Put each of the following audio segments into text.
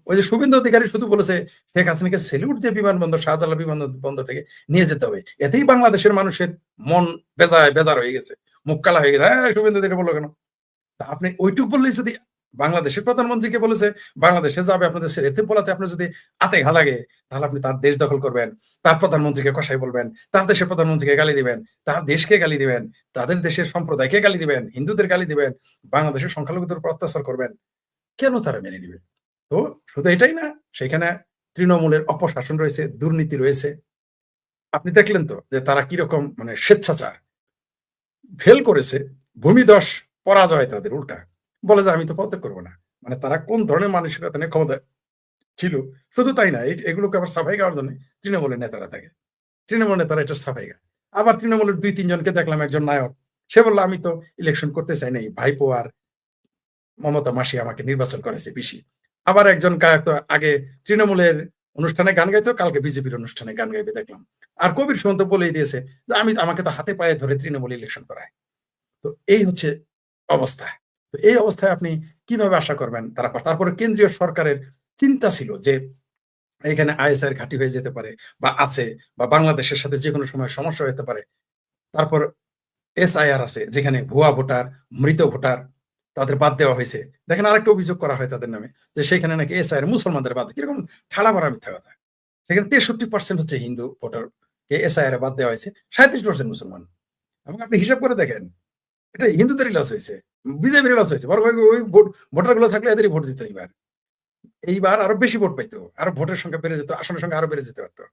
ওই যে শুভেন্দু অধিকারী শুধু বলেছে শেখ হাসিনাকে সেলিউট দিয়ে বিমানবন্দর শাহজালাল বিমানবন্দর থেকে নিয়ে যেতে হবে, এতেই বাংলাদেশের মানুষের মন বেজার হয়ে গেছে, মুখ কালা হয়ে গেছে। হ্যাঁ, শুভেন্দু অধিকারী বললো কেন? তা আপনি ওইটুক বললেই যদি বাংলাদেশের প্রধানমন্ত্রীকে বলেছে বাংলাদেশে যাবে আপনাদের ছেড়ে, এতে বলাতে আপনার যদি আতে ঘা লাগে, তাহলে আপনি তার দেশ দখল করবেন, তার প্রধানমন্ত্রীকে কষাই বলবেন, তার দেশের প্রধানমন্ত্রীকে গালি দিবেন, তার দেশকে গালি দিবেন, তাদের দেশের সম্প্রদায়কে গালি দিবেন, হিন্দুদের গালি দিবেন, বাংলাদেশের সংখ্যালঘুদের উপর অত্যাচার করবেন। কেন তারা মেনে নিবে? তো শুধু এটাই না, সেখানে তৃণমূলের অপশাসন রয়েছে, দুর্নীতি রয়েছে। আপনি দেখলেন তো যে তারা কিরকম মানে স্বেচ্ছাচার ফেল করেছে, ভূমিধস পরাজয় তাদের, উল্টা বলে যে আমি তো পদত্যাগ করবো না। মানে তারা কোন ধরনের মানসিকতা নিয়ে ক্ষমতা ছিল। শুধু তাই না, এগুলোকে আবার সাফাই গাওয়ার জন্য তৃণমূলের নেতারা থাকে, তৃণমূল নেতারা এটা সাফাই গায়। আবার তৃণমূলের 2-3 জনকে দেখলাম, একজন নায়ক, সে বললো আমি তো ইলেকশন করতে চাই নাই, ভাইপো আর মমতা মাসি আমাকে নির্বাচন করেছে পিসি। আবার একজন গায়ক তো আগে তৃণমূলের অনুষ্ঠানে গান গাইতো, কালকে বিজেপির অনুষ্ঠানে গান গাইবে দেখলাম। আর কবির সুমন্ত বলেই দিয়েছে যে আমাকে তো হাতে পায়ে ধরে তৃণমূল ইলেকশন করায়। তো এই হচ্ছে অবস্থা। তো এই অবস্থায় আপনি কিভাবে আশা করবেন তারা? তারপরে কেন্দ্রীয় সরকারের চিন্তা ছিল যে এখানে আইএসআই ঘাঁটি হয়ে যেতে পারে বা আছে, বা বাংলাদেশের সাথে যে কোনো সময় সমস্যা হতে পারে। তারপর এসআইআর আছে, যেখানে ভুয়া ভোটার, মৃত ভোটার তাদের বাদ দেওয়া হয়েছে। দেখেন আরেকটা অভিযোগ করা হয় তাদের নামে, যে সেখানে নাকি এসআইআর মুসলমানদের বাদ, কিরকম ঠাড়া ভরা মিথ্যা কথা। সেখানে 63% হচ্ছে হিন্দু ভোটার কে এসআইআর বাদ দেওয়া হয়েছে, 37% মুসলমান। এবং আপনি হিসাব করে দেখেন, এটা হিন্দুদেরই লস হয়েছে, বিজেপির লস হয়েছে। বরং ওই ভোটার গুলো থাকলে এদেরই ভোট দিত। এইবার আরো বেশি ভোট পাইতো, আরো ভোটের সংখ্যা বেড়ে যেত, আসনের সংখ্যা আরো বেড়ে যেতে পারতো।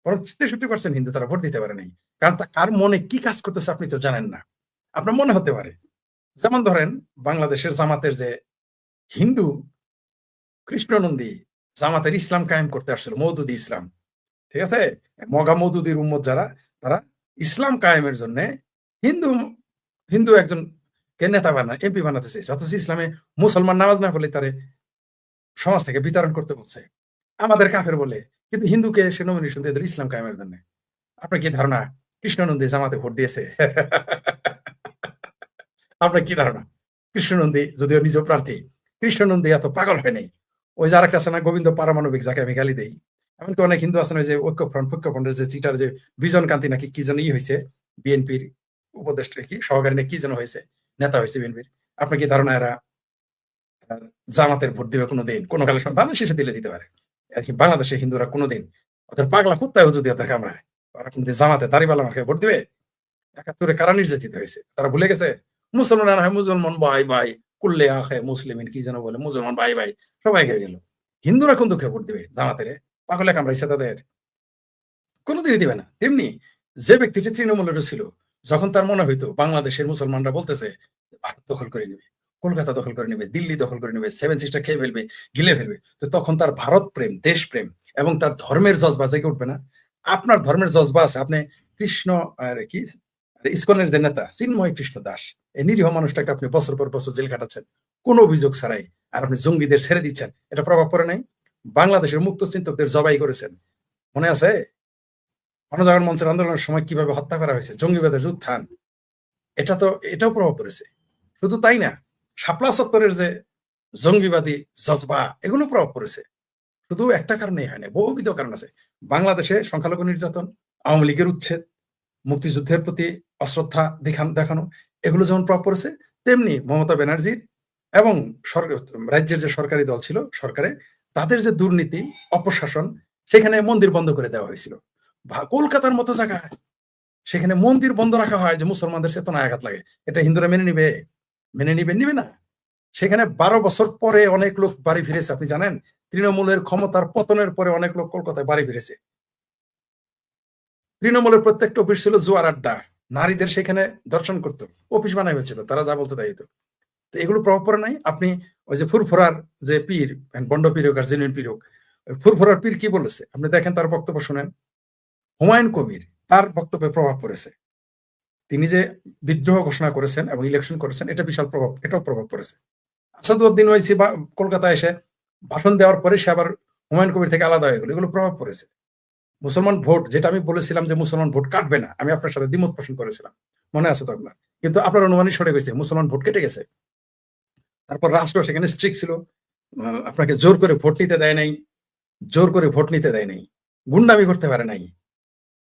বরং 63% হিন্দু তারা ভোট দিতে পারে নাই। কারণ কার মনে কি কাজ করতেছে আপনি তো জানেন না। আপনার মনে হতে পারে, যেমন ধরেন বাংলাদেশের জামাতের যে হিন্দু কৃষ্ণনন্দী জামাতের ইসলাম কায়েম করতে আসছিল, মওদুদি ইসলাম, ঠিক আছে, মগা মওদুদির উম্মত যারা, তারা ইসলাম কায়েমের জন্য হিন্দু হিন্দু একজন কে নেতা বানায়, এমপি বানাতে চাইছে, অথচ ইসলামে মুসলমান নামাজ না পড়লে তারে সমাজ থেকে বিতরণ করতে বলছে, আমাদের কাফের বলে। কিন্তু হিন্দুকে সে নমিনেশন দিয়ে দিল ইসলাম কায়েমের জন্য। আপনার কি ধারণা কৃষ্ণনন্দী জামাতে ভোট দিয়েছে? আপনার কি ধারণা? কৃষ্ণনন্দী যদিও নিজ প্রার্থী, কৃষ্ণনন্দী এত পাগল হয় নাই। ওই যে আরেকটা আছে না, গোবিন্দ পারমাণবিক, যাকে আমি গালি দেই। এমনকি অনেক হিন্দু আছেন, ওই যে ঐক্যফ্রন্টের যে চিটার যে বিজন কান্তি নাকি কি যেন হয়েছে, বিএনপির উপদেষ্টা কি সহকারী নাকি কি যেন হয়েছে, নেতা হয়েছে বিএনপির। আপনার কি ধারণা এরা জামাতের ভোট দিবে কোনোদিন? কোনো কালে সন্তান শেষে দিলে দিতে পারে, আর কি বাংলাদেশের হিন্দুরা কোনোদিন, ওদের পাগলা কুত্তায় যদি ওদের কামড়ায়, ওরা কোনোদিন জামাতে দাড়িওয়ালা মার্কায় ভোট দিবে? 71-এ কারা নির্যাতিত হয়েছে, তারা ভুলে গেছে? মুসলমান হয় মুসলমান ভাই ভাই, কুল্লে আখে মুসলিমিন কি যেন বলে, মুসলমান ভাই ভাই সবাই খেয়ে গেল। হিন্দুরা কোন দুঃখে ভোট দিবে জামাতের? পাগলে কামড়াইছে তাদের? কোনোদিনই দিবে না। তেমনি যে ব্যক্তিটি তৃণমূলেরও ছিল, যখন তার মনে হইতো বাংলাদেশের মুসলমানরা বলতেছে ভারত দখল করে নেবে, কলকাতা দখল করে নেবে, দিল্লি দখল করে নেবে, 7 সিস্টার খেয়ে ফেলবে, গিলে ফেলবে, তো তখন তার ভারত প্রেম, দেশ প্রেম এবং তার ধর্মের জজবা জেগে উঠবে না? আপনার ধর্মের জজবা আছে, আপনি কৃষ্ণ আর কি ইসকনের যে নেতা চিন্ময় কৃষ্ণ দাস, এই নিরীহ মানুষটাকে আপনি বছর পর বছর জেল কাটাচ্ছেন কোনো অভিযোগ ছাড়াই, আর আপনি জঙ্গিদের ছেড়ে দিচ্ছেন, এটা প্রভাব পড়ে নাই? বাংলাদেশের মুক্ত চিন্তকদের জবাই করেছেন, মনে আছে? গণজাগরণ মঞ্চের আন্দোলনের সময় কিভাবে হত্যা করা হয়েছে, জঙ্গিবাদের যে উত্থান, এটাও প্রভাব পড়েছে। শুধু তাই না, শাপলা চত্বরের যে জঙ্গিবাদী জজবা, এগুলো প্রভাব পড়েছে। শুধু একটা কারণেই হয় না, বহুবিধ কারণ আছে। বাংলাদেশে সংখ্যালঘু নির্যাতন, আওয়ামী লীগের উচ্ছেদ, মুক্তিযুদ্ধের প্রতি অশ্রদ্ধা দেখানো, এগুলো যেমন প্রভাব পড়েছে, তেমনি মমতা ব্যানার্জির এবং রাজ্যের যে সরকারি দল ছিল সরকারে, তাদের যে দুর্নীতি, অপশাসন, সেখানে মন্দির বন্ধ করে দেওয়া হয়েছিল। কলকাতার মতো জায়গায় সেখানে মন্দির বন্ধ রাখা হয় যে মুসলমানদের চেতনায় আঘাত লাগে, এটা হিন্দুরা মেনে নিবে? নিবে না। সেখানে 12 বছর পরে অনেক লোক বাড়ি ফিরেছে, আপনি জানেন? তৃণমূলের ক্ষমতার পতনের পরে অনেক লোক কলকাতায় বাড়ি ফিরেছে। তৃণমূলের প্রত্যেকটা অফিস ছিল জুয়ার আড্ডা, নারীদের সেখানে দর্শন করতো, অফিস বানাই হয়েছিল, তারা যা বলতো তাই হতো। তো এগুলো প্রভাব পড়ে নাই? আপনি ওই যে ফুরফুরার যে পীর, বন্ড পীর হোক আর জেনুইন পীর হোক, ফুরফুরার পীর কি বলেছে আপনি দেখেন, তার বক্তব্য শুনেন। হুমায়ুন কবির, তার বক্তব্যে প্রভাব পড়েছে। তিনি যে বিদ্রোহ ঘোষণা করেছেন এবং ইলেকশন করেছেন, এটা বিশাল প্রভাব, এটাও প্রভাব পড়েছে। আসাদুদ্দিন ওয়াইসি কলকাতায় এসে ভাষণ দেওয়ার পরে সে আবার হুমায়ুন কবির থেকে আলাদা হয়ে গেল, এগুলো প্রভাব পড়েছে। মুসলমান ভোট, যেটা আমি বলেছিলাম যে মুসলমান ভোট কাটবে না, আমি আপনার সাথে দ্বিমত পোষণ করেছিলাম, মনে আছে তো আপনার? কিন্তু আপনার অনুমানই সরে গেছে, মুসলমান ভোট কেটে গেছে। তারপর রাষ্ট্র সেখানে স্ট্রিক্ট ছিল, আপনাকে জোর করে ভোট নিতে দেয় নাই, জোর করে ভোট নিতে দেয় নাই, গুন্ডামি করতে পারে নাই।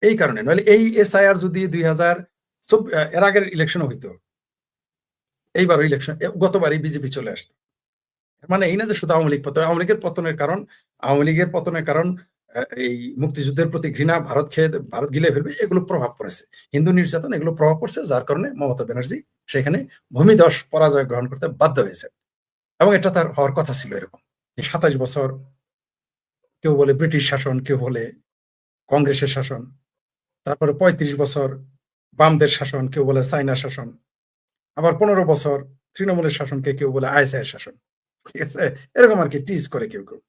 এই কারণে নইলে এই এসআইআর যদি 2000 এর আগের ইলেকশন হইতো, এইবারও ইলেকশন গতবারই বিজেপি চলে আসতো। মানে এই না যে শুধু আওয়ামী লীগ পতন, আওয়ামী লীগের পতনের কারণ, আওয়ামী লীগের পতনের কারণ এই মুক্তিযুদ্ধের প্রতি ঘৃণা, ভারত গিলে ফেলবে, এগুলো প্রভাব পড়েছে। হিন্দু নির্যাতন, এগুলো প্রভাব পড়ছে, যার কারণে মমতা ব্যানার্জি সেখানে ভূমিধস পরাজয় গ্রহণ করতে বাধ্য হয়েছে। এবং এটা তার হওয়ার কথা ছিল এরকম। 27 বছর, কেউ বলে ব্রিটিশ শাসন, কেউ বলে কংগ্রেসের শাসন, তারপরে 35 বছর বামদের শাসন, কেউ বলে চাইনা শাসন, আবার 15 বছর তৃণমূলের শাসনকে কেউ বলে আইএসআই এর শাসন। ঠিক আছে, এরকম আর কি টিজ করে কেউ কেউ।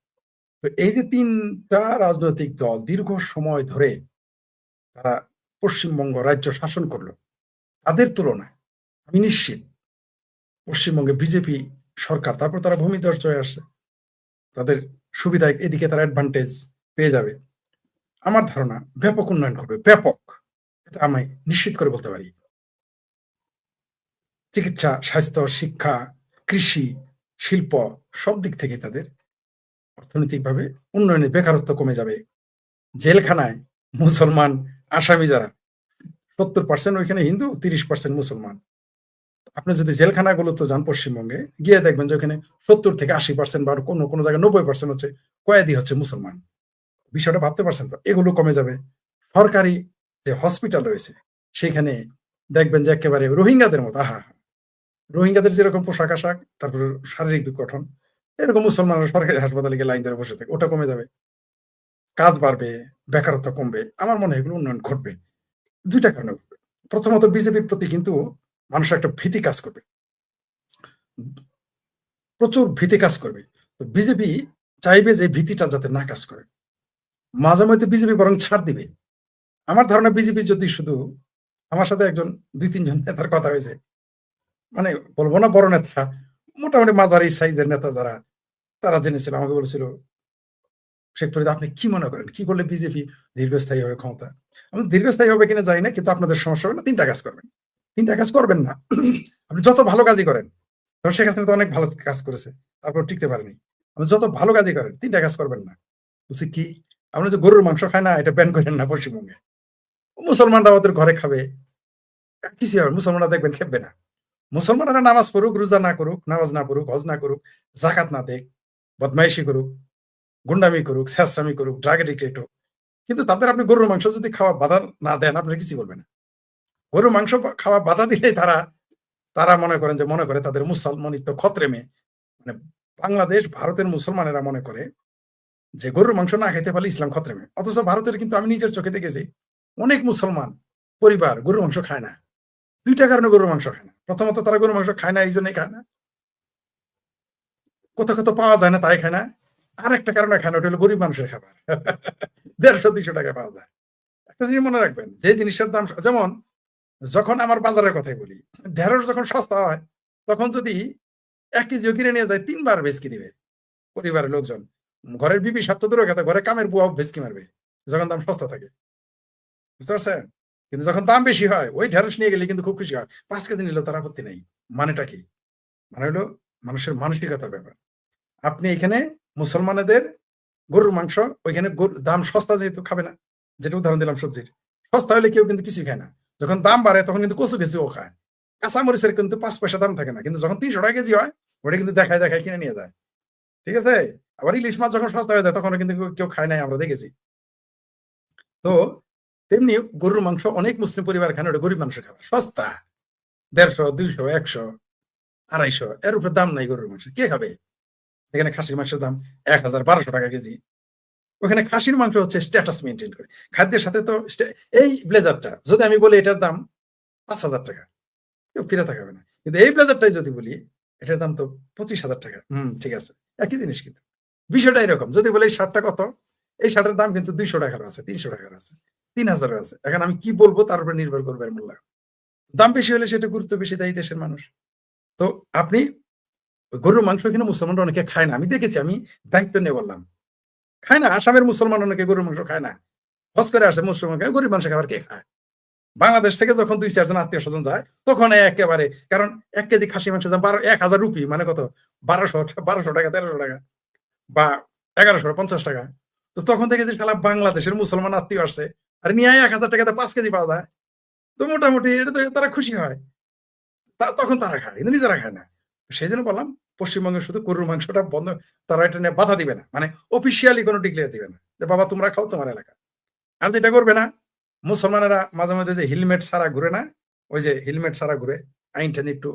তো এই যে 3টা রাজনৈতিক দল দীর্ঘ সময় ধরে তারা পশ্চিমবঙ্গ রাজ্য শাসন করলো, তাদের তুলনায় আমি নিশ্চিত পশ্চিমবঙ্গে বিজেপি সরকার, তারপর তারা ভূমিধস হয়ে আসছে, তাদের সুবিধায় এদিকে তারা অ্যাডভান্টেজ পেয়ে যাবে। আমার ধারণা ব্যাপক উন্নয়ন করবে, ব্যাপক, এটা আমি নিশ্চিত করে বলতে পারি। চিকিৎসা, স্বাস্থ্য, শিক্ষা, কৃষি, শিল্প, সব দিক থেকে তাদের অর্থনৈতিকভাবে উন্নয়নে বেকারত্ব কমে যাবে। জেলখানায় মুসলমান আসামি যারা 70% ওইখানে হিন্দু, 30% মুসলমান। আপনি যদি জেলখানাগুলো তো যান পশ্চিমবঙ্গে, গিয়ে দেখবেন যে ওখানে 70 থেকে 80% বা কোনো কোনো জায়গায় 90% হচ্ছে কয়েদি হচ্ছে মুসলমান। বিষয়টা ভাবতে পারছেন তো? এগুলো কমে যাবে। সরকারি যে হসপিটাল রয়েছে সেখানে দেখবেন যে একেবারে রোহিঙ্গাদের মতো, আহা, রোহিঙ্গাদের যেরকম পোশাক আশাক, তারপর শারীরিক গঠন, এরকম মুসলমানরা সরকারি হাসপাতালে গিয়ে লাইন ধরে বসে থাকে, ওটা কমে যাবে। কাজ বাড়বে, বেকারত্ব কমবে। আমার মনে হয় এগুলো উন্নয়ন ঘটবে 2টা কারণে ঘটবে। প্রথমত বিজেপির প্রতি কিন্তু মানুষের একটা ভীতি কাজ করবে, প্রচুর ভীতি কাজ করবে। তো বিজেপি চাইবে যে ভীতিটা যাতে না কাজ করে। মাঝে মধ্যে বিজেপি বরং ছাড় দিবে। আমার ধারণা বিজেপি যদি শুধু, আমার সাথে একজন 2-3 জন নেতার কথা হয়েছে, মানে বলবো না বড় নেতা, মোটামুটি মাঝারি সাইজের নেতা যারা, তারা জেনেছিল, আমাকে বলেছিল, শেখ ফরিদ আপনি কি মনে করেন কি করলে বিজেপি দীর্ঘস্থায়ী হবে ক্ষমতা? আমি দীর্ঘস্থায়ী হবে কিনা জানি না, কিন্তু আপনাদের সমস্যা হবে না, 3টা কাজ করবেন। 3টা কাজ করবেন না, আপনি যত ভালো কাজই করেন, ধর শেখ হাসিনা তো অনেক ভালো কাজ করেছে, তারপর টিকতে পারেনি, আপনি যত ভালো কাজই করেন 3টা কাজ করবেন না। বলছি কি? আমরা যে গরুর মাংস খায় না, এটা ব্যান করেন না পশ্চিমবঙ্গে। মুসলমানরা ওদের ঘরে খাবে, কিছু হবে, মুসলমানরা দেখবেন খেপবে না। মুসলমানরা নামাজ পড়ুক, রোজা না করুক, নামাজ না পড়ুক, হজ না করুক, জাকাত না দেখ, বদমাইশি করুক, গুন্ডামি করুক, ছ্যাঁচড়ামি করুক, ড্রাগ এডিক্টেড হোক, কিন্তু তাদের আপনি গরুর মাংস যদি খাওয়া বাধা না দেন, আপনার কিছু বলবে না। গরুর মাংস খাওয়া বাধা দিলেই তারা তারা মনে করেন যে, মনে করে তাদের মুসলমানিত্ব খতরেমে, মানে বাংলাদেশ ভারতের মুসলমানেরা মনে করে যে গরুর মাংস না খাইতে পারলে ইসলাম খতরেমে। অথচ ভারতের কিন্তু আমি নিজের চোখে দেখেছি অনেক মুসলমান পরিবার গরুর মাংস খায় না। 2টা কারণে গরুর মাংস খায় না। প্রথমত তারা গরুর মাংস খায় না, এই জন্যই খায় না, কোথাও কোথাও পাওয়া যায় না তাই খায় না। আর একটা কারণে খায় না, ওটা হলো গরিব মানুষের খাবার। 150-200 টাকা পাওয়া যায়। একটা জিনিস মনে রাখবেন, যে জিনিসের দাম, যেমন যখন আমার বাজারের কথাই বলি, ঢেঁড়স যখন সস্তা হয়, তখন যদি 1 কেজিও কিনে নিয়ে যায়, 3 বার ভেচকি দিবে পরিবারের লোকজন। ঘরের বিবি সব তো দূরের কথা, ঘরে কামের বুয়াও ভেচকি মারবে যখন দাম সস্তা থাকে। বুঝতে পারছেন? কিন্তু যখন দাম বেশি হয়, ওই ঢেঁড়স নিয়ে গেলে কিন্তু খুব খুশি হয়। 5 কেজি নিলেও তার আপত্তি নেই। মানেটা কি? মানে হলো মানুষের মানসিকতার ব্যাপার। আপনি এখানে মুসলমানেদের গরুর মাংস, ওইখানে দাম সস্তা যেহেতু খাবে না। যেটা উদাহরণ দিলাম সবজির। সস্তা হলে কেউ কিন্তু কিছুই খায় না। যখন দাম বাড়ে তখন কিন্তু কচু কেঁচুও খায়। কাঁচামরিচের কিন্তু 5 পয়সা দাম থাকে না। কিন্তু যখন 300 টাকা কেজি হয়, ওটা কিন্তু দেখায় দেখায় কিনে নিয়ে যায়। ঠিক আছে? আবার ইলিশ মাছ যখন সস্তা হয়ে যায়, তখন কিন্তু কেউ খায় নাই, আমরা দেখেছি। তো তেমনি গরুর মাংস অনেক মুসলিম পরিবার খায় না, ওটা গরিব মানুষের খাবার। সস্তা। 150, 200, 100, 250, এর উপরে দাম নাই গরুর মাংস। কে খাবে? এখানে খাসির মাংসের দাম 1000-1200 টাকা কেজি। ওখানে খাসির মাংস হচ্ছে স্ট্যাটাস মেইনটেইন করে। খাদ্যের সাথে তো এই ব্লেজারটা যদি আমি বলি এটার দাম 5000 টাকা, কেউ ফিরে তাকাবে না। কিন্তু এই ব্লেজারটাই যদি বলি এটার দাম তো 25,000 টাকা। ঠিক আছে। একই জিনিস কিন্তু। বিষয়টা এরকম। যদি বলি এই শার্টটা কত? এই শার্টের দাম কিন্তু 200 টাকারও আছে, 300 টাকারও আছে, 3000 এরও আছে। এখন আমি কি বলবো তার উপরে নির্ভর করবে এর মূল্য। দাম বেশি হলে সেটা গুরুত্ব বেশি দেয় এই দেশের মানুষ। তো আপনি গরুর মাংস এখানে মুসলমানরা অনেকে খায় না। আমি দেখেছি, আমি দায়িত্ব নিয়ে বললাম। খায় না। আসামের মুসলমান অনেকে গরুর মাংস খায় না। হজ করে আসে মুসলমান, গরিব মানুষের খাবার কে খায়? বাংলাদেশ থেকে যখন 2-4 জন আত্মীয় স্বজন যায়, তখন একেবারে, কারণ 1 কেজি খাসি মাংসের দাম 1000 রুপি, মানে কত? 1200 টাকা 1300 টাকা বা 1150 টাকা। তো তখন থেকে যে শালা বাংলাদেশের মুসলমান আত্মীয় আসছে আর নিয়ে 1000 টাকাতে 5 কেজি পাওয়া যায়, তো মোটামুটি এটা তো তারা খুশি হয়। তখন তারা খায়, কিন্তু নিজেরা খায় না। সেই জন্য বললাম পশ্চিমবঙ্গে শুধু গরুর মাংসটা বন্ধ, তারা এটা নিয়ে বাধা দিবে না, মানে অফিসিয়ালি কোনো ডিক্লেয়ার দিবে না যে বাবা তোমরা খাও তোমার এলাকা। আর যেটা করবে না, মুসলমানেরা মাঝে মাঝে যে হেলমেট ছাড়া ঘুরে না, ওই যে হেলমেট ছাড়া ঘুরে, আইনটা নিয়ে একটু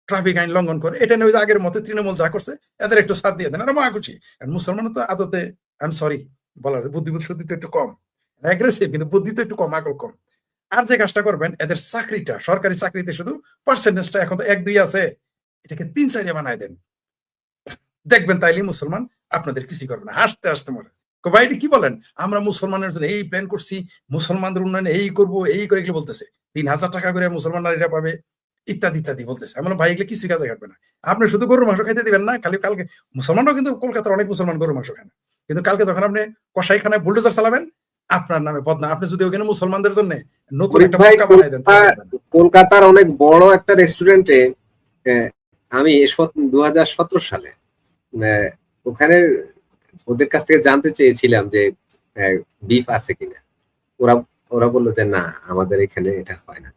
ট্রাফিক আইন লঙ্ঘন করে, এটা নিয়ে ওই যে আগের মতো তৃণমূল যা করছে এদের একটু ছাড় দিয়ে দেন, এটা মহাখুশি। আর মুসলমান তো আদতে, আই এম সরি বলার, বুদ্ধিবুদ্ধি শুদ্ধি তো একটু কম, অ্যাগ্রেসিভ, কিন্তু বুদ্ধি তো একটু কম, আকল কম। আর যে কাজটা করবেন, এদের চাকরিটা, সরকারি চাকরিতে শুধু পার্সেন্টেজটা এখন তো 1-2 আছে, এটাকে 3-4 বানায় দেন, দেখবেন তাইলে মুসলমান আপনাদের কিছুই করবে না, হাসতে হাসতে মরে। ভাই কি বলেন, আমরা মুসলমানের জন্য এই প্ল্যান করছি, মুসলমানদের উন্নয়নে এই করব, এই করে এগুলো বলতেছে, 3000 টাকা করে মুসলমান নারীরা পাবে, ইত্যাদি ইত্যাদি বলতেছে। আমি বললাম ভাই এগুলো কিছুই কাজে কাটবে না, আপনি শুধু গরুর মাংস খাইতে দিবেন না, খালি কালকে মুসলমানরাও কিন্তু কলকাতার অনেক মুসলমান গরুর মাংস খায় না, কিন্তু কালকে যখন আপনি কসাইখানায় বুলডোজার চালাবেন, আপনার নামে বদনাম। আপনি যদি ওখানে মুসলমানদের জন্য নতুন একটা মক্কা বানাই দেন, কলকাতার অনেক বড় একটা রেস্টুরেন্টে আমি 2017 সালে ওখানে ওদের কাছ থেকে জানতে চেয়েছিলাম যে বিফ আছে কিনা, ওরা ওরা বললো যে না আমাদের এখানে এটা হয় না।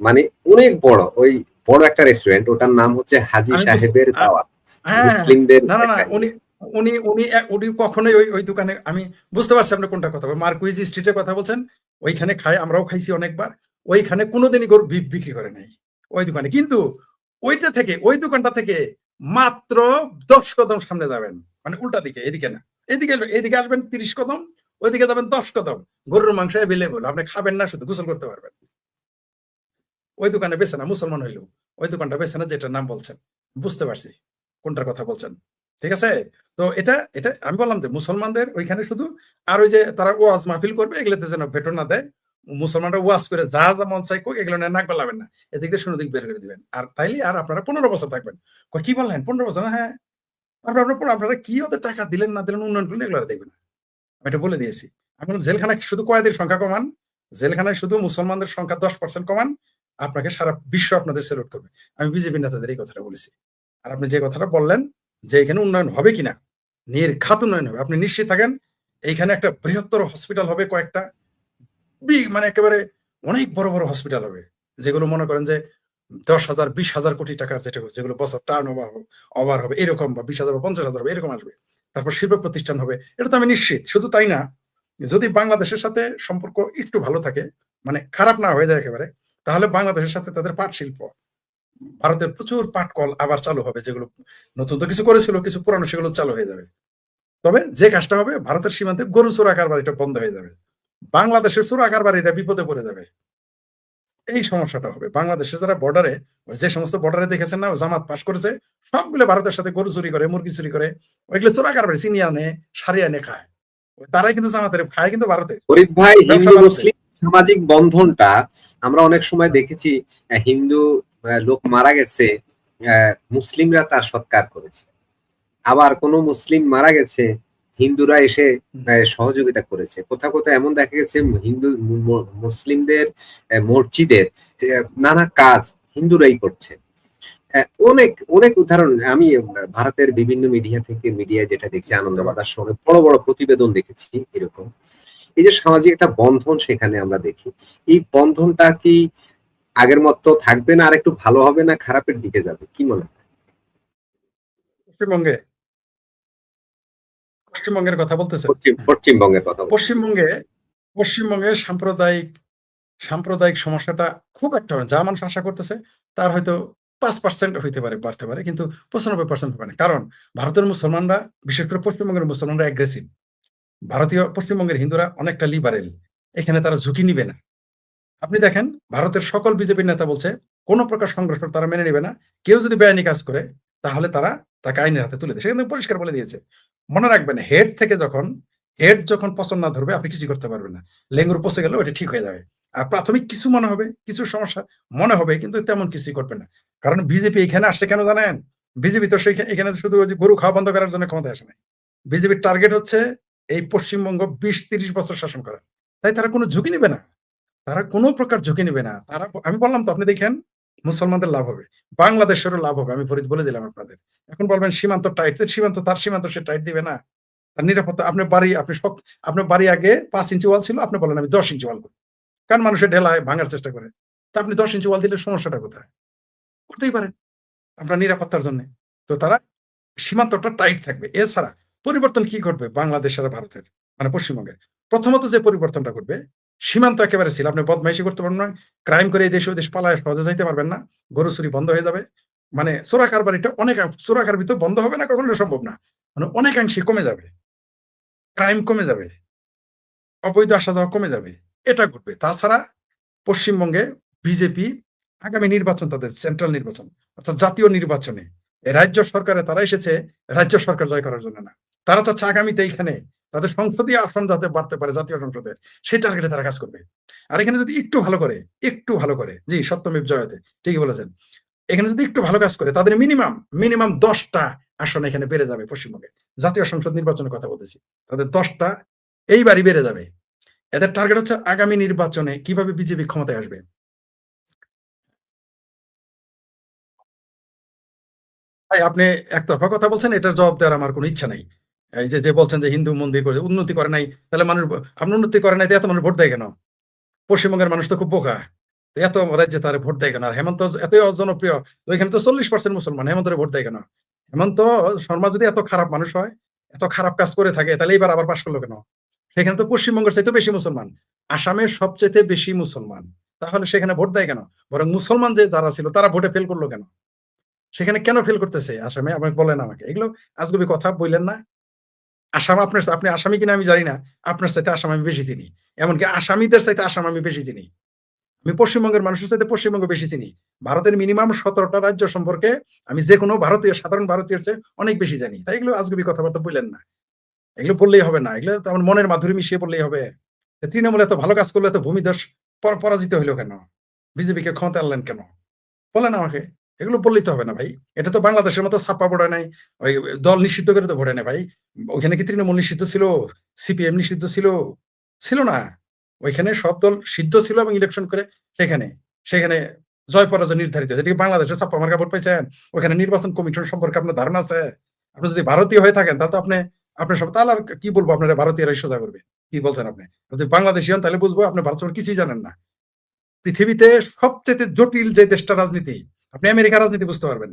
মানে অনেক বড়, ওই বড় একটা রেস্টুরেন্ট, ওটার নাম হচ্ছে হাজী সাহেবের দাওয়াত, মুসলিমদের। না না না, উনি উনি উনি উনি কখনোই ওই দোকানে, আমি বুঝতে পারছি আপনি কোনটা কথা বলেন, মার্কুইজ স্ট্রিটের কথা বলছেন, ওইখানে খাই, আমরাও খাইছি অনেকবার, ওইখানে কোনোদিনই গরু বিফ বিক্রি করে নাই ওই দোকানে। কিন্তু ওইটা থেকে, ওই দোকানটা থেকে মাত্র 10 কদম সামনে যাবেন, মানে উল্টা দিকে, এদিকে না, এদিকে আসবেন 30 কদম, ওইদিকে যাবেন 10 কদম, গরুর মাংস অ্যাভেলেবল, আপনি খাবেন না, শুধু গোসল করতে পারবেন। ওই দোকানে বেছে না, মুসলমান হইলেও ওই দোকানটা বেছে না, যেটার নাম বলছেন, বুঝতে পারছি কোনটার কথা বলছেন, ঠিক আছে। তো এটা এটা আমি বললাম যে মুসলমানদের ওইখানে শুধু, আর ওই যে তারা ওয়াজ মাহফিল করবে, এগুলোতে যেন ভেটো না দেয়, মুসলমানরা ওয়াজ করে যা যা মন চাই কোক, এগুলো নিয়ে নাক গলাবেন না, এদিক দিয়ে শুনে দিক বের করে দিবেন। আর তাইলে আর আপনারা 15 বছর থাকবেন। কি বললেন 15 বছর? হ্যাঁ, আপনারা কি ওদের টাকা দিলেন না দিলেন, উন্নয়ন করলেন, এগুলো দেখবেন না, আমি এটা বলে দিয়েছি। আমি জেলখানায় শুধু কয়েদির সংখ্যা কমান, জেলখানায় শুধু মুসলমানদের সংখ্যা 10% কমান, আপনাকে সারা বিশ্ব আপনাদের সেলুট করবে। আমি বিজেপি নেতাদের এই কথাটা বলেছি। আর আপনি যে কথাটা বললেন যে এখানে উন্নয়ন হবে কিনা, নির্ঘাত উন্নয়ন হবে, আপনি নিশ্চিত থাকেন। এইখানে একটা বৃহত্তর হসপিটাল হবে, কয়েকটা মানে একেবারে অনেক বড় বড় হসপিটাল হবে, যেগুলো মনে করেন যে 10,000 20,000 কোটি টাকার, যেগুলো বছর টার্ন ওভার হবে এরকম, বা 20,000 বা 50,000 হবে এরকম আসবে। তারপর শিল্প প্রতিষ্ঠান হবে, এটা তো আমি নিশ্চিত। শুধু তাই না, যদি বাংলাদেশের সাথে সম্পর্ক একটু ভালো থাকে, মানে খারাপ না হয়ে যায় একেবারে, তাহলে বাংলাদেশের সাথে তাদের পাট শিল্প, ভারতের প্রচুর পাট কল আবার চালু হবে, যেগুলো নতুন তো কিছু করেছিল, কিছু পুরানো, সেগুলো চালু হয়ে যাবে। তবে যে কাজটা হবে, ভারতের সীমান্তে গরু চোরা কারবার এটা বন্ধ হয়ে যাবে, বাংলাদেশের চোরা কারবার এটা বিপদে পড়ে যাবে। এই সমস্যাটা হবে বাংলাদেশে, যারা বর্ডারে, যে সমস্ত বর্ডারে দেখেছেন না জামাত পাস করেছে, সবগুলো ভারতের সাথে গরু চুরি করে, মুরগি চুরি করে, ওইগুলো চোরা কারবারে চিনি আনে, সারি আনে খায়, তারাই কিন্তু জামাতের খায়, কিন্তু ভারতে। গরিব ভাই, হিন্দু মুসলিম সামাজিক বন্ধনটা আমরা অনেক সময় দেখেছি, হিন্দু লোক মারা গেছে, মুসলিমরা তার সৎকার করেছে, আবার কোন মুসলিম মারা গেছে, হিন্দুরা এসে সহযোগিতা করেছে। কোথাও কোথাও এমন দেখা গেছে হিন্দু মুসলিমদের মসজিদের নানা কাজ হিন্দুরাই করছে। অনেক অনেক উদাহরণ আমি ভারতের বিভিন্ন মিডিয়া যেটা দেখছি, আনন্দবাজার সহ বড় বড় প্রতিবেদন দেখেছি এরকম। এই যে সামাজিক একটা বন্ধন সেখানে আমরা দেখি, এই বন্ধনটা কি আগের মতো থাকবে না, আর একটু ভালো হবে না খারাপের দিকে যাবে, কি মনে হয়? পশ্চিমবঙ্গের কথা বলতেছে, পশ্চিমবঙ্গের কথা, পশ্চিমবঙ্গে সাম্প্রদায়িক সমস্যাটা খুব একটা, যা মানুষ আশা করতেছে তার হয়তো 5% হইতে পারে, বাড়তে পারে, কিন্তু 95% হবে না। কারণ ভারতের মুসলমানরা, বিশেষ করে পশ্চিমবঙ্গের মুসলমানরা অ্যাগ্রেসিভ, ভারতীয় পশ্চিমবঙ্গের হিন্দুরা অনেকটা লিবারেল, এখানে তারা ঝুঁকি নিবে না। আপনি দেখেন ভারতের সকল বিজেপি নেতা বলছে কোনো প্রকার সংঘর্ষ তারা মেনে নেবে না, কেউ যদি বেআইনি কাজ করে তাহলে তারা তাকে আইনের হাতে তুলে দেয়, সেখানে পরিষ্কার বলে দিয়েছে। মনে রাখবেন, হেড যখন পছন্দ না ধরবে, আপনি কিছু করতে পারবেন না, লেঙ্গুর পচে গেলেও এটা ঠিক হয়ে যাবে। আর প্রাথমিক কিছু মনে হবে, কিছু সমস্যা মনে হবে, কিন্তু তেমন কিছুই করবে না। কারণ বিজেপি এখানে আসছে কেন জানেন? বিজেপি তো এখানে শুধু গরু খাওয়া বন্ধ করার জন্য ক্ষমতায় আসে নাই। বিজেপির টার্গেট হচ্ছে এই পশ্চিমবঙ্গ 20-30 বছর শাসন করা। তাই তারা কোনো ঝুঁকি নেবে না, তারা কোনো প্রকার ঝুঁকি নেবে না। তারা, আমি বললাম তো, আপনি দেখেন মুসলমানদের লাভ হবে, বাংলাদেশেরও লাভ হবে, আমি ফরিদ বলে দিলাম আপনাদের। এখন বলবেন সীমান্ত টাইট, সীমান্ত তার সীমান্ত সে টাইট দিবে না, তার নিরাপত্তা। আপনার বাড়ি আগে 5 ইঞ্চি ওয়াল ছিল, আপনি বলেন আমি 10 ইঞ্চি ওয়াল করি, কারণ মানুষের ঢেলায় ভাঙার চেষ্টা করে। তা আপনি 10 ইঞ্চি ওয়াল দিলে সমস্যাটা কোথায়? করতেই পারেন আপনার নিরাপত্তার জন্য। তো তারা সীমান্তটা টাইট থাকবে। এছাড়া পরিবর্তন কি ঘটবে বাংলাদেশ আর ভারতের, মানে পশ্চিমবঙ্গের? প্রথমত যে পরিবর্তনটা ঘটবে, সীমান্ত একেবারে ছিল, আপনি বদমাইশি করতে পারবেন না, ক্রাইম করে এই দেশে ওই দেশ পালায় সহজে যাইতে পারবেন না, গরু চুরি বন্ধ হয়ে যাবে, মানে চোরা কারবারিটা চোরা কারবি তো বন্ধ হবে না, কখনো সম্ভব না, মানে অনেকাংশে কমে যাবে, ক্রাইম কমে যাবে, অবৈধ আসা যাওয়া কমে যাবে, এটা ঘটবে। তাছাড়া পশ্চিমবঙ্গে বিজেপি আগামী নির্বাচন, তাদের সেন্ট্রাল নির্বাচন অর্থাৎ জাতীয় নির্বাচনে রাজ্য সরকারে তারা এসেছে রাজ্য সরকার জয় করার জন্য না, তারা চাচ্ছে আগামীতে এইখানে তাদের সংসদীয় আসন যাতে বাড়তে পারে জাতীয় সংসদের, সেই টার্গেটে তারা কাজ করবে। আর এখানে যদি একটু ভালো করে, জি সত্যমেব জয়তে ঠিকই বলেছেন, এখানে যদি একটু ভালো কাজ করে তাদের মিনিমাম 10টা আসন এখানে বেড়ে যাবে পশ্চিমবঙ্গে। জাতীয় সংসদ নির্বাচনের কথা বলতেছি, তাদের 10টা এইবারই বেড়ে যাবে। এদের টার্গেট হচ্ছে আগামী নির্বাচনে কিভাবে বিজেপি ক্ষমতায় আসবে। ভাই আপনি একতরফা কথা বলছেন, এটার জবাব দেওয়ার আমার কোনো ইচ্ছা নাই। এই যে বলছেন যে হিন্দু মন্দির করে উন্নতি করে নাই, তাহলে মানুষ, আপনি উন্নতি করে নাই তো এত মানুষ ভোট দেয় কেন? পশ্চিমবঙ্গের মানুষ তো খুব বোকা, তো এত রাজ্যে তার ভোট দেয় কেন? আর হেমন্ত এত জনপ্রিয়, তো এখানে তো 40% মুসলমান, হেমন্তরে ভোট দেয় কেন? হেমন্ত শর্মা যদি এত খারাপ মানুষ হয়, এত খারাপ কাজ করে থাকে, তাহলে এবার আবার পাশ করলো কেন? সেখানে তো পশ্চিমবঙ্গের চাইতে বেশি মুসলমান, আসামের সবচেয়ে বেশি মুসলমান, তাহলে সেখানে ভোট দেয় কেন? বরং মুসলমান যে যারা ছিল তারা ভোটে ফেল করলো কেন? সেখানে কেন ফেল করতেছে আসামে? আমাকে বলেন, আমাকে এগুলো আজগুবি কথা বললেন না। আসাম আপনার, আপনি আসামি কিনা আমি জানি না, আপনার চাইতে আসাম আমি বেশি চিনি। এমনকি আসামিদের চাইতে আসাম আমি বেশি চিনি। আমি পশ্চিমবঙ্গের মানুষের চাইতে পশ্চিমবঙ্গ বেশি চিনি। ভারতের মিনিমাম 17টা রাজ্য সম্পর্কে আমি যেকোনো ভারতীয়, সাধারণ ভারতীয়ের চেয়ে অনেক বেশি জানি। তাই এগুলো আজগুবি কথাবার্তা বললেন না। এগুলো বললেই হবে না, এগুলো তো আমার মনের মাধুরী মিশিয়ে বললেই হবে। তৃণমূল এত ভালো কাজ করলে এত ভূমিধস পরাজিত হইলো কেন? বিজেপিকে ক্ষমতায় আনলেন কেন? বলেন আমাকে। এগুলো বললেই তো হবে না ভাই। এটা তো বাংলাদেশের মতো ছাপ্পা ভোট হয় নাই। ওই দল নিষিদ্ধ করে তো ভোট হয় নাই ভাই। ওখানে কি তৃণমূল নিষিদ্ধ ছিল? সিপিএম নিষিদ্ধ ছিল? ছিল না। ওইখানে সব দল সিদ্ধ ছিল এবং ইলেকশন করে সেখানে সেখানে জয় পরাজয় নির্ধারিত হয়েছে। এটা কি বাংলাদেশে ছাপ্পা মার্কা ভোট পাইছেন? ওখানে নির্বাচন কমিশন সম্পর্কে আপনার ধারণা আছে? আপনি যদি ভারতীয় হয়ে থাকেন তাহলে তো আপনার সব, তাহলে আর কি বলবো, আপনারা ভারতীয়রাই সোজা করবে। কি বলছেন আপনি? যদি বাংলাদেশী হন তাহলে বুঝবো আপনি ভারত সম্পর্কে কিছুই জানেন না। পৃথিবীতে সবচেয়ে জটিল যে দেশটা রাজনীতি, আপনি আমেরিকার রাজনীতি বুঝতে পারবেন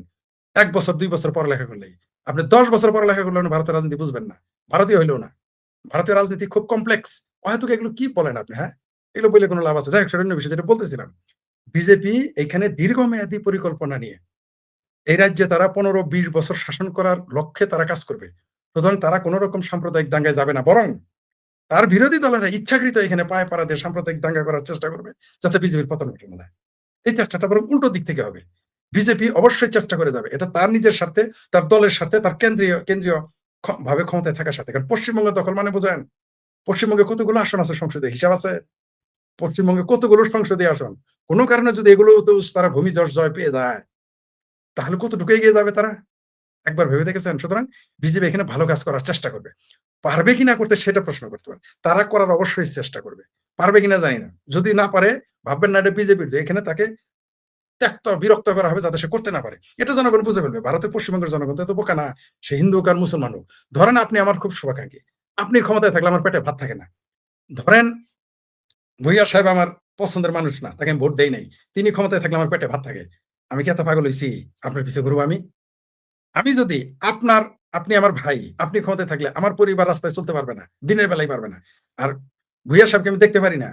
1 বছর 2 বছর পড়ালেখা করলেই। আপনি 10 বছর পড়ালেখা করলে ভারতের রাজনীতি বুঝবেন না, ভারতীয় হইলেও না। ভারতীয় রাজনীতি খুব কমপ্লেক্স। হয়তো এগুলো কি বলেন আপনি? হ্যাঁ, এগুলো বলে কোনো লাভ আছে? যাই হোক, সেটা অন্য বিষয়। যেটা বলতেছিলাম, বিজেপি এখানে দীর্ঘমেয়াদী পরিকল্পনা নিয়ে এই রাজ্যে তারা 15-20 বছর শাসন করার লক্ষ্যে তারা কাজ করবে। সুতরাং তারা কোন রকম সাম্প্রদায়িক দাঙ্গায় যাবে না, বরং তার বিরোধী দলেরা ইচ্ছাকৃত এখানে পায়ে পাড়া দিয়ে সাম্প্রদায়িক দাঙ্গা করার চেষ্টা করবে, যাতে বিজেপির পতন ঘটে না। এই চেষ্টাটা বরং উল্টো দিক থেকে হবে। বিজেপি অবশ্যই চেষ্টা করে যাবে, এটা তার নিজের স্বার্থে, তার দলের স্বার্থে, তার কেন্দ্রীয় ভাবে ক্ষমতায় থাকার সাথে। কারণ পশ্চিমবঙ্গ দখল মানে বোঝেন, পশ্চিমবঙ্গে কতগুলো আসন আছে সংসদে, হিসাব আছে? পশ্চিমবঙ্গে কতগুলো সংসদীয় আসন, কোনো কারণে যদি এগুলো তারা ভূমিধস জয় পেয়ে যায়, তাহলে কতটুকু এগিয়ে যাবে তারা? একবার ভেবে দেখেছেন? সুতরাং বিজেপি এখানে ভালো কাজ করার চেষ্টা করবে। পারবে কিনা করতে সেটা প্রশ্ন করতে পারেন। তারা করার অবশ্যই চেষ্টা করবে। পারবে কিনা জানি না। যদি না পারে, ভাববেন না এটা বিজেপির, যে এখানে তাকে বিরক্ত করা হবে যাতে সে করতে না পারে। এটা জনগণ বুঝে ফেলবে। ভারতের পশ্চিমবঙ্গের জনগণ তো এত বোকা না। সে হিন্দু হোক আর মুসলমান হোক। ধরেন আপনি আমার খুব শুভাকাঙ্ক্ষী। আপনি ক্ষমতায় থাকলে আমার পেটে ভাত থাকে না। ধরেন ভূঁইয়া সাহেব আমার পছন্দের মানুষ না, তাকে আমি ভোট দেই নাই। তিনি ক্ষমতায় থাকলে আমার পেটে ভাত থাকে। আমি কি এত পাগল হইছি আপনার পিছে ঘুরবো আমি? আমি যদি আপনার, আপনি আমার ভাই, আপনি ক্ষমতায় থাকলে আমার পরিবার রাস্তায় চলতে পারবে না, দিনের বেলায় পারবে না। আর ভূঁইয়া সাহেবকে আমি দেখতে পারি না,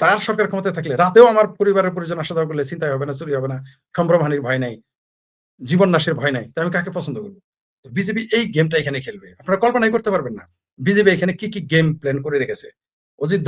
তার সরকার ক্ষমতায় থাকলে রাতেও আমার পরিবারের পরিজন আসা যাওয়া করলে চিন্তাই হবে না, চুরি হবে না, সম্ভ্রমহানির ভয় নাই, জীবন নাশের ভয় নাই। তো আমি কাকে পছন্দ করবো? তো বিজেপি এই গেমটা এখানে খেলবে, আপনারা কল্পনাই করতে পারবেন না বিজেপি এখানে কি কি গেম প্ল্যান করে রেখেছে। অজিত